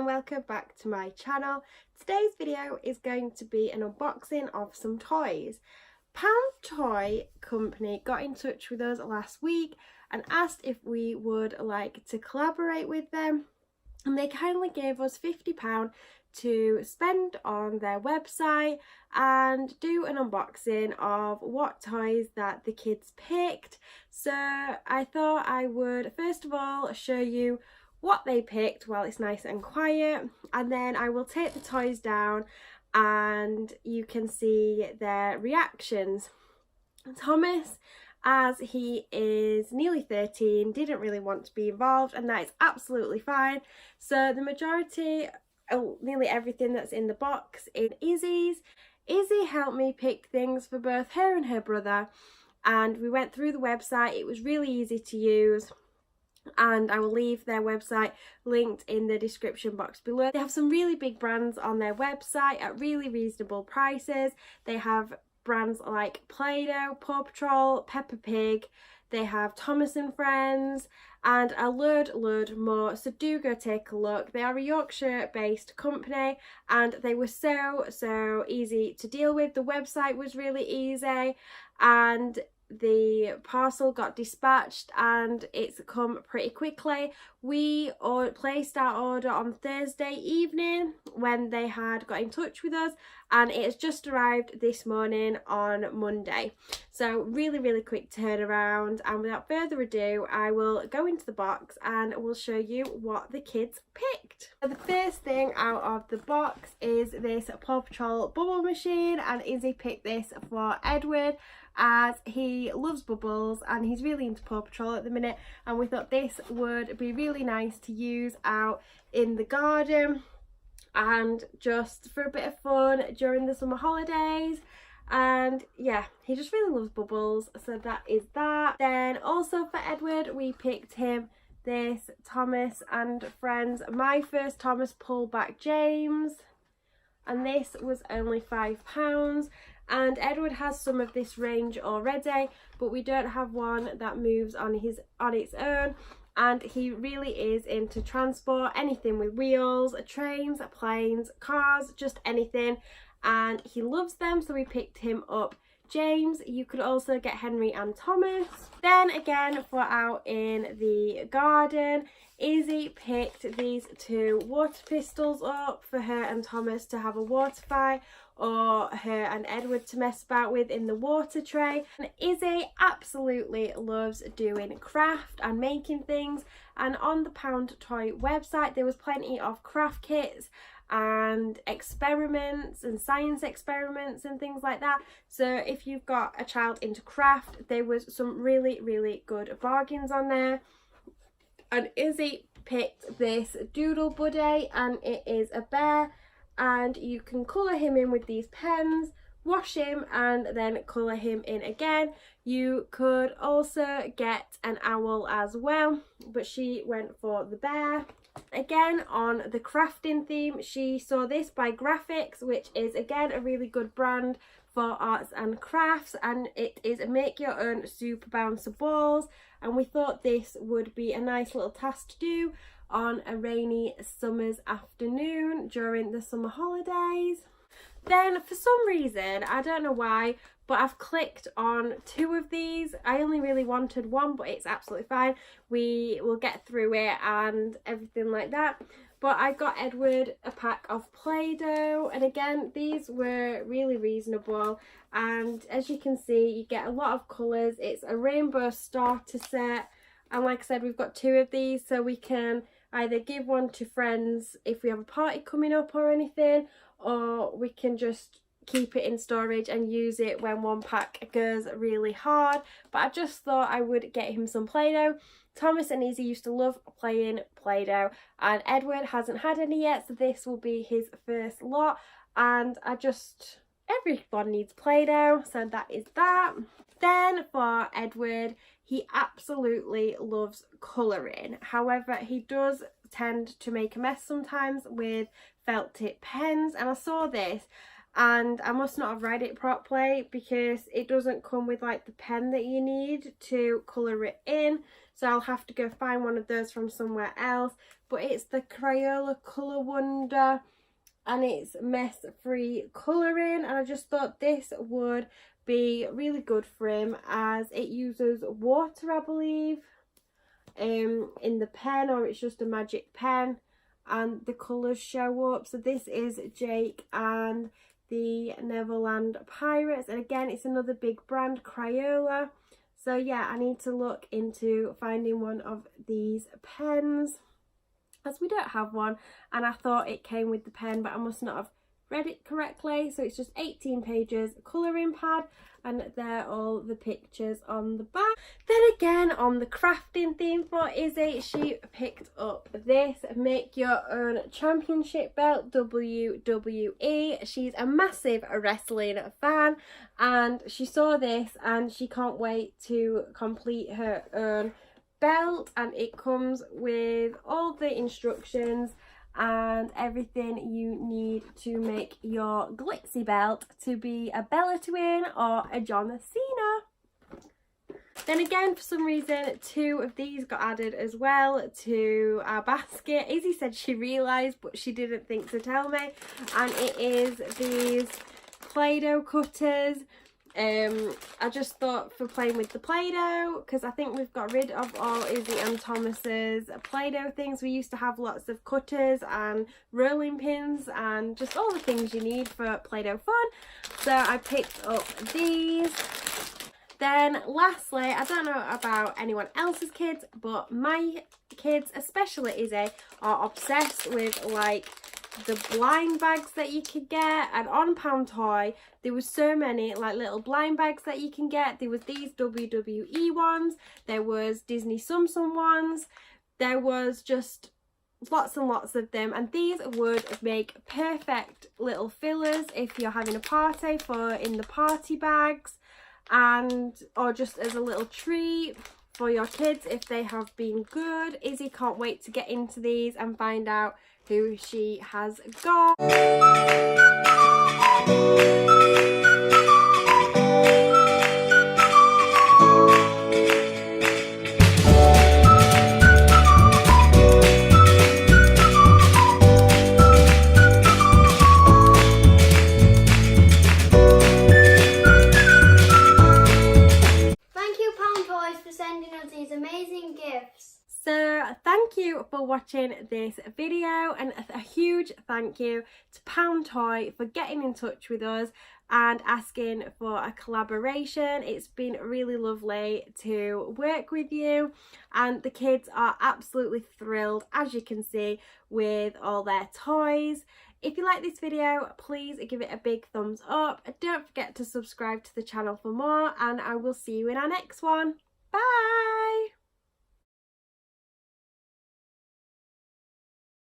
and welcome back to my channel. Today's video is going to be an unboxing of some toys. PoundToy company got in touch with us last week and asked if we would like to collaborate with them, and they kindly gave us £50 to spend on their website and do an unboxing of what toys that the kids picked. So I thought I would first of all show you what they picked while it's nice and quiet, and then I will take the toys down and you can see their reactions. Thomas, as he is nearly 13, didn't really want to be involved, and that is absolutely fine. So the majority, nearly everything that's in the box is Izzy's. Izzy helped me pick things for both her and her brother, and we went through the website. It was really easy to use, and I will leave their website linked in the description box below. They have some really big brands on their website at really reasonable prices. They have brands like Play-Doh, Paw Patrol, Peppa Pig, they have Thomas and Friends, and a load more, so do go take a look. They are a Yorkshire based company and they were so easy to deal with. The website was really easy and the parcel got dispatched and it's come pretty quickly. We placed our order on Thursday evening when they had got in touch with us, and it has just arrived this morning on Monday. So really quick turnaround, and without further ado I will go into the box and we'll show you what the kids picked. So the first thing out of the box is this Paw Patrol bubble machine, and Izzy picked this for Edward as he loves bubbles and he's really into Paw Patrol at the minute, and we thought this would be really nice to use out in the garden and just for a bit of fun during the summer holidays. And yeah, he just really loves bubbles, so that is that. Then also for Edward, we picked him this Thomas and Friends My First Thomas Pullback James, and this was only £5. And Edward has some of this range already, but we don't have one that moves on its own, and he really is into transport, anything with wheels, trains, planes, cars, just anything, and he loves them, so we picked him up James. You could also get Henry and Thomas. Then again, for out in the garden, Izzy picked these two water pistols up for her and Thomas to have a water fight, or her and Edward to mess about with in the water tray. And Izzy absolutely loves doing craft and making things, and on the PoundToy website there was plenty of craft kits and experiments and science experiments and things like that. So if you've got a child into craft, there was some really good bargains on there. And Izzy picked this Doodle Buddy, and it is a bear, and you can colour him in with these pens, wash him and then colour him in again. You could also get an owl as well, but she went for the bear. Again, on the crafting theme, she saw this by Graphics, which is again a really good brand for arts and crafts, and it is a make your own super bouncer balls, and we thought this would be a nice little task to do on a rainy summer's afternoon during the summer holidays. Then for some reason, I don't know why, but I've clicked on two of these. I only really wanted one, but it's absolutely fine. We will get through it and everything like that. But I got Edward a pack of Play-Doh, and again, these were really reasonable. And as you can see, you get a lot of colours. It's a rainbow starter set, and like I said, we've got two of these, so we can either give one to friends if we have a party coming up or anything, or we can just keep it in storage and use it when one pack goes really hard. But I just thought I would get him some Play-Doh. Thomas and Izzy used to love playing Play-Doh, and Edward hasn't had any yet, so this will be his first lot, and everyone needs Play-Doh, so that is that. Then for Edward, he absolutely loves colouring. However, he does tend to make a mess sometimes with felt tip pens, and I saw this and I must not have read it properly because it doesn't come with like the pen that you need to colour it in, so I'll have to go find one of those from somewhere else. But it's the Crayola Colour Wonder and it's mess free colouring, and I just thought this would be really good for him as it uses water, I believe, in the pen, or it's just a magic pen and the colours show up. So this is Jake and the Neverland Pirates, and again it's another big brand, Crayola. So yeah, I need to look into finding one of these pens as we don't have one, and I thought it came with the pen but I must not have read it correctly. So it's just 18 pages colouring pad, and they're all the pictures on the back. Then again, on the crafting theme for Izzy, she picked up this Make Your Own Championship belt, WWE. She's a massive wrestling fan and she saw this and she can't wait to complete her own belt, and it comes with all the instructions and everything you need to make your glitzy belt to be a Bella Twin or a John Cena. Then again, for some reason, 2 of these got added as well to our basket. Izzy said she realised but she didn't think to tell me, and it is these Play-Doh cutters. I just thought for playing with the Play-Doh, because I think we've got rid of all Izzy and Thomas's Play-Doh things. We used to have lots of cutters and rolling pins and just all the things you need for Play-Doh fun. So I picked up these. Then lastly, I don't know about anyone else's kids, but my kids, especially Izzy, are obsessed with like the blind bags that you could get, and on PoundToy there was so many like little blind bags that you can get. There was these WWE ones, there was Disney Tsum Tsum ones, there was just lots and lots of them, and these would make perfect little fillers if you're having a party for in the party bags, and or just as a little treat for your kids if they have been good. Izzy can't wait to get into these and find out who she has got. Thank you, PoundToys, for sending us these amazing gifts. So thank you for watching this video, and a huge thank you to PoundToy for getting in touch with us and asking for a collaboration. It's been really lovely to work with you, and the kids are absolutely thrilled, as you can see, with all their toys. If you like this video, please give it a big thumbs up. Don't forget to subscribe to the channel for more, and I will see you in our next one. Bye!